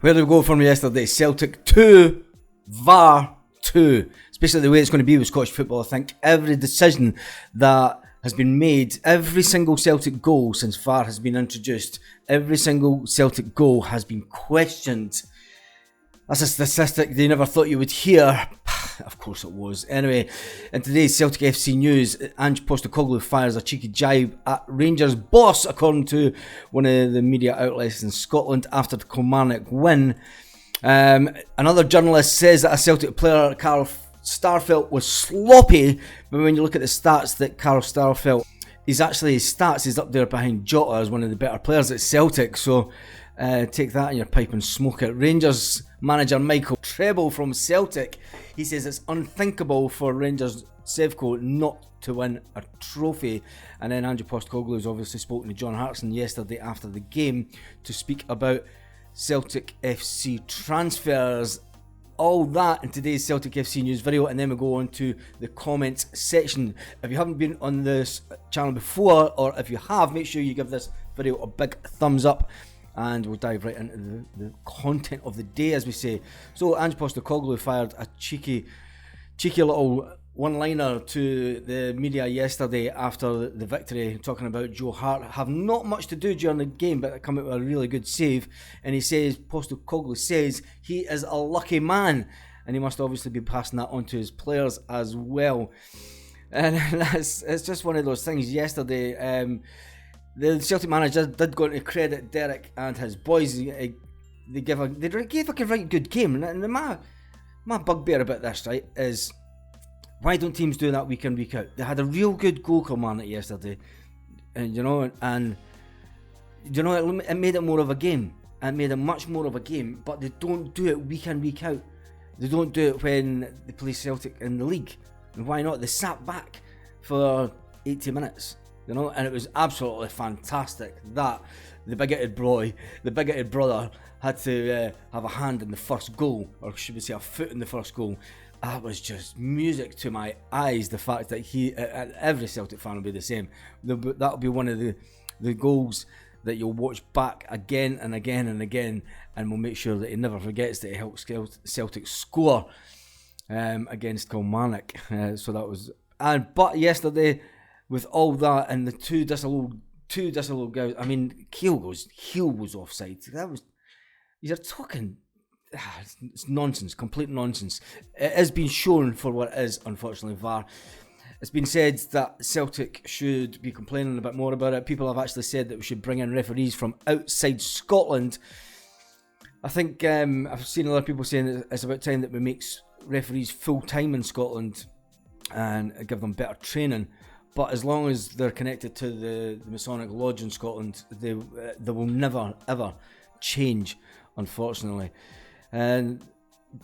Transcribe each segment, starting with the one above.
Where did we go from yesterday? Celtic 2, VAR 2. Especially the way it's going to be with Scottish football. I think every decision that has been made, every single Celtic goal since VAR has been introduced, every single Celtic goal has been questioned. That's a statistic they never thought you would hear. Of course it was. Anyway, in today's Celtic FC news, Ange Postecoglou fires a cheeky jibe at Rangers boss, according to one of the media outlets in Scotland after the Kilmarnock win. Another journalist says that a Celtic player, Carl Starfelt, was sloppy, but when you look at the stats that Carl Starfelt, his stats is up there behind Jota as one of the better players at Celtic, so take that in your pipe and smoke it. Rangers manager Michael Treble from Celtic, he says it's unthinkable for Rangers Sevco not to win a trophy. And then Ange Postecoglou has obviously spoken to John Hartson yesterday after the game to speak about Celtic FC transfers. All that in today's Celtic FC news video, and then we'll go on to the comments section. If you haven't been on this channel before, or if you have, make sure you give this video a big thumbs up, and we'll dive right into the content of the day, as we say. So Ange Postecoglou fired a cheeky little one-liner to the media yesterday after the victory, talking about Joe Hart have not much to do during the game, but come out with a really good save. And he says, Postecoglou says, he is a lucky man, and he must obviously be passing that on to his players as well. And it's just one of those things. Yesterday, the Celtic manager did go to credit Derek and his boys. They gave a right good game. And my bugbear about this, right, is why don't teams do that week in, week out? They had a real good goal Kilmarnock yesterday, and it made it more of a game. It made it much more of a game, but they don't do it week in, week out. They don't do it when they play Celtic in the league. And why not? They sat back for 80 minutes, and it was absolutely fantastic that the big-headed brother had to have a hand in the first goal, or should we say a foot in the first goal. That was just music to my eyes, the fact that every Celtic fan will be the same. That'll be one of the goals that you'll watch back again and again and again, and we'll make sure that he never forgets that he helped Celtic score against Kilmarnock. So that was... But yesterday, with all that and the two disallowed goals, I mean, Heel was offside. You're talking... It's nonsense, complete nonsense. It has been shown for what it is, unfortunately, VAR. It's been said that Celtic should be complaining a bit more about it. People have actually said that we should bring in referees from outside Scotland. I think I've seen a lot of people saying that it's about time that we make referees full-time in Scotland and give them better training. But as long as they're connected to the Masonic Lodge in Scotland, they will never, ever change, unfortunately. And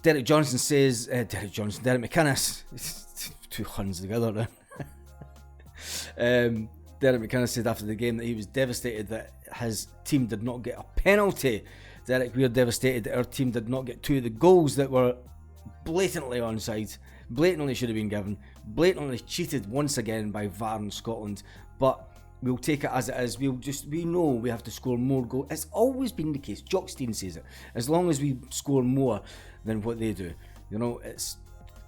Derek McInnes, two Huns together. Derek McInnes said after the game that he was devastated that his team did not get a penalty. Derek, we're devastated that our team did not get two of the goals that were blatantly onside, blatantly should have been given, blatantly cheated once again by VAR in Scotland. But we'll take it as it is. We know we have to score more goals. It's always been the case. Jock Stein says it. As long as we score more than what they do, that's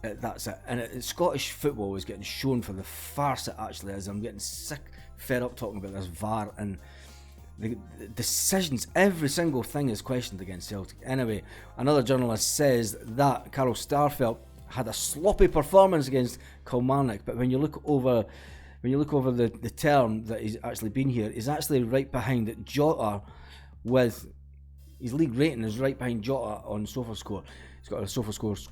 it. And Scottish football is getting shown for the farce it actually is. I'm getting fed up talking about this VAR and the decisions. Every single thing is questioned against Celtic. Anyway, another journalist says that Carl Starfelt had a sloppy performance against Kilmarnock, but when you look over the term that he's actually been here, he's actually right behind Jota with his league rating is right behind Jota on SofaScore. He's got a SofaScore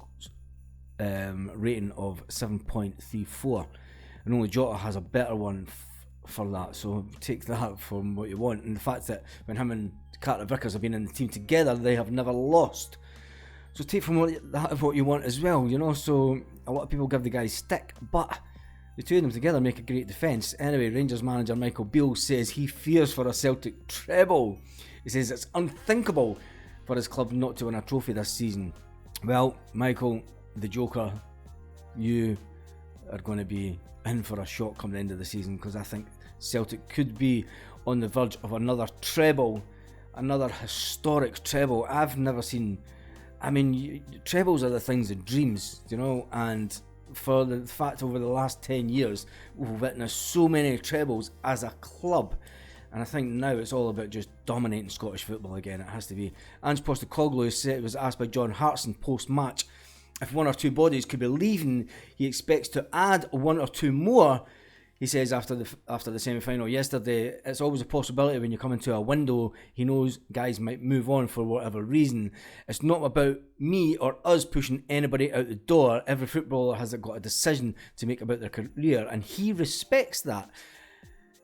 rating of 7.34, and only Jota has a better one for that. So take that from what you want. And the fact that when him and Carter Vickers have been in the team together, they have never lost. So take from what you want as well. So a lot of people give the guy stick, but the two of them together make a great defence. Anyway, Rangers manager Michael Beale says he fears for a Celtic treble. He says it's unthinkable for his club not to win a trophy this season. Well, Michael, the Joker, you are going to be in for a shock come the end of the season, because I think Celtic could be on the verge of another treble another historic treble. I've never seen, I mean, trebles are the things of dreams, you know, and for the fact over the last 10 years, we've witnessed so many trebles as a club. And I think now it's all about just dominating Scottish football again. It has to be. Ange Postecoglou was asked by John Hartson post-match if one or two bodies could be leaving. He expects to add one or two more. He says after the semi-final yesterday, it's always a possibility when you come into a window. He knows guys might move on for whatever reason. It's not about me or us pushing anybody out the door. Every footballer has got a decision to make about their career, and he respects that.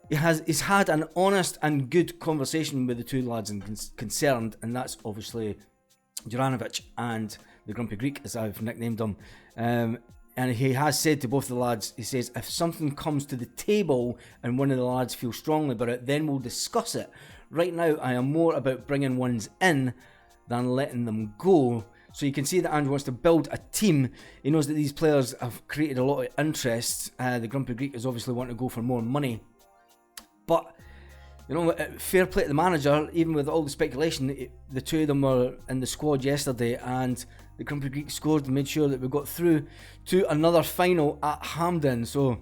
He's had an honest and good conversation with the two lads concerned, and that's obviously Juranovic and the Grumpy Greek, as I've nicknamed him. And he has said to both the lads, he says, if something comes to the table and one of the lads feels strongly about it, then we'll discuss it. Right now, I am more about bringing ones in than letting them go. So you can see that Ange wants to build a team. He knows that these players have created a lot of interest. The Grumpy Greek is obviously wanting to go for more money. But, you know, fair play to the manager, even with all the speculation, the two of them were in the squad yesterday, and the Grumpy Greek scored and made sure that we got through to another final at Hampden. So,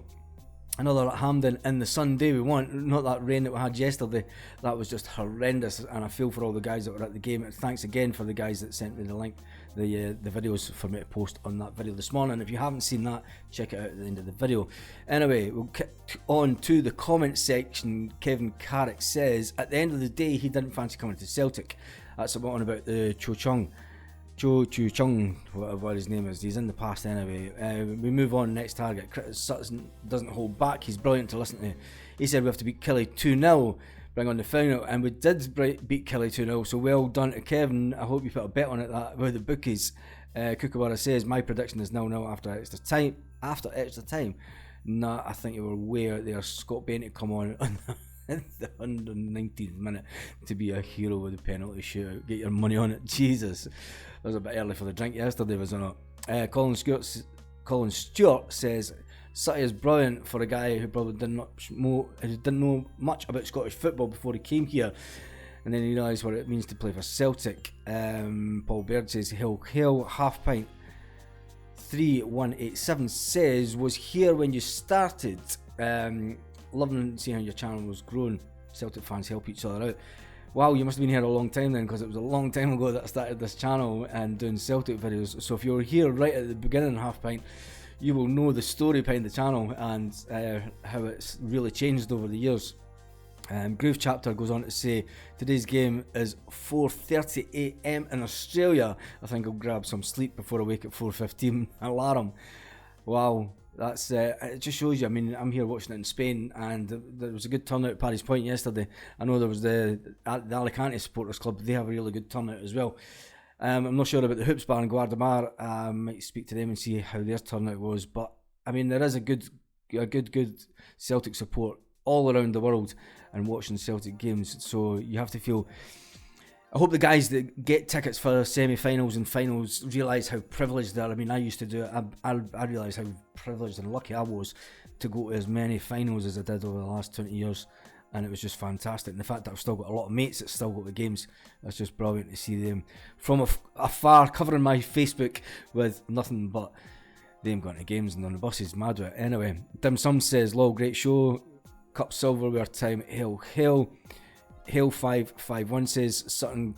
another at Hampden in the Sunday we want, not that rain that we had yesterday. That was just horrendous, and I feel for all the guys that were at the game. Thanks again for the guys that sent me the link, the videos for me to post on that video this morning. If you haven't seen that, check it out at the end of the video. Anyway, we'll kick on to the comment section. Kevin Carrick says, at the end of the day, he didn't fancy coming to Celtic. That's one about the Cho Chu Chung, whatever his name is. He's in the past anyway. We move on. Next target. Chris Sutton doesn't hold back. He's brilliant to listen to. He said we have to beat Killie 2-0, bring on the final, and we did beat Killie 2-0. So well done to Kevin. I hope you put a bet on it that with the bookies. Kookaburra says my prediction is 0-0 after extra time. Nah, I think you were way out there. Scott Bain to come on the 119th minute to be a hero with a penalty shootout. Get your money on it. Jesus, it was a bit early for the drink yesterday, was it not? Colin Stewart says Sutty is brilliant for a guy who probably didn't know much about Scottish football before he came here, and then he realised what it means to play for Celtic. Paul Baird says Hill half pint 3187 says was here when you started. Loving seeing how your channel was growing. Celtic fans help each other out. Wow, you must have been here a long time then, because it was a long time ago that I started this channel and doing Celtic videos. So if you were here right at the beginning of Half Pint, you will know the story behind the channel and how it's really changed over the years. Groove Chapter goes on to say today's game is 4:30 AM in Australia. I think I'll grab some sleep before I wake at 4:15 alarm. Wow. That's it just shows you. I mean, I'm here watching it in Spain, and there was a good turnout at Paddy's Point yesterday. I know there was the Alicante Supporters Club. They have a really good turnout as well. I'm not sure about the Hoops Bar in Guardamar. Might speak to them and see how their turnout was. But I mean, there is a good Celtic support all around the world and watching Celtic games. So you have to feel. I hope the guys that get tickets for semi-finals and finals realise how privileged they are. I mean, I used to do it. I realised how privileged and lucky I was to go to as many finals as I did over the last 20 years. And it was just fantastic. And the fact that I've still got a lot of mates that still go to games, that's just brilliant to see them from afar, covering my Facebook with nothing but them going to games and on the buses. Mad with it. Anyway, Dim Sum says, lol, great show. Cup silverware time, Hill 551 says Sutton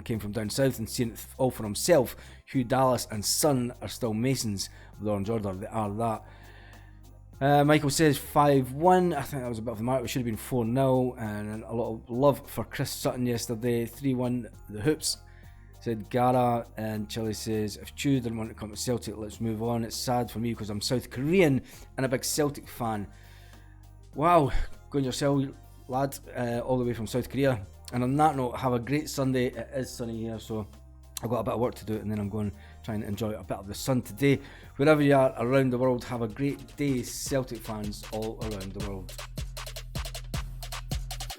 came from down south and seen it all for himself. Hugh Dallas and Son are still Masons of the Orange Order. They are that. Michael says 5-1. I think that was a bit of the mark. We should have been 4-0. And a lot of love for Chris Sutton yesterday. 3-1 the Hoops, said Gara. And Chile says if Chu didn't want to come to Celtic, let's move on. It's sad for me because I'm South Korean and a big Celtic fan. Wow, going yourself, lad, all the way from South Korea. And on that note, have a great Sunday. It is sunny here, so I've got a bit of work to do, and then I'm going to try and enjoy a bit of the sun today. Wherever you are around the world, have a great day, Celtic fans all around the world.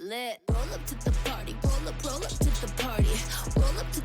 Lit. Roll up to the party, roll up to the party, roll up to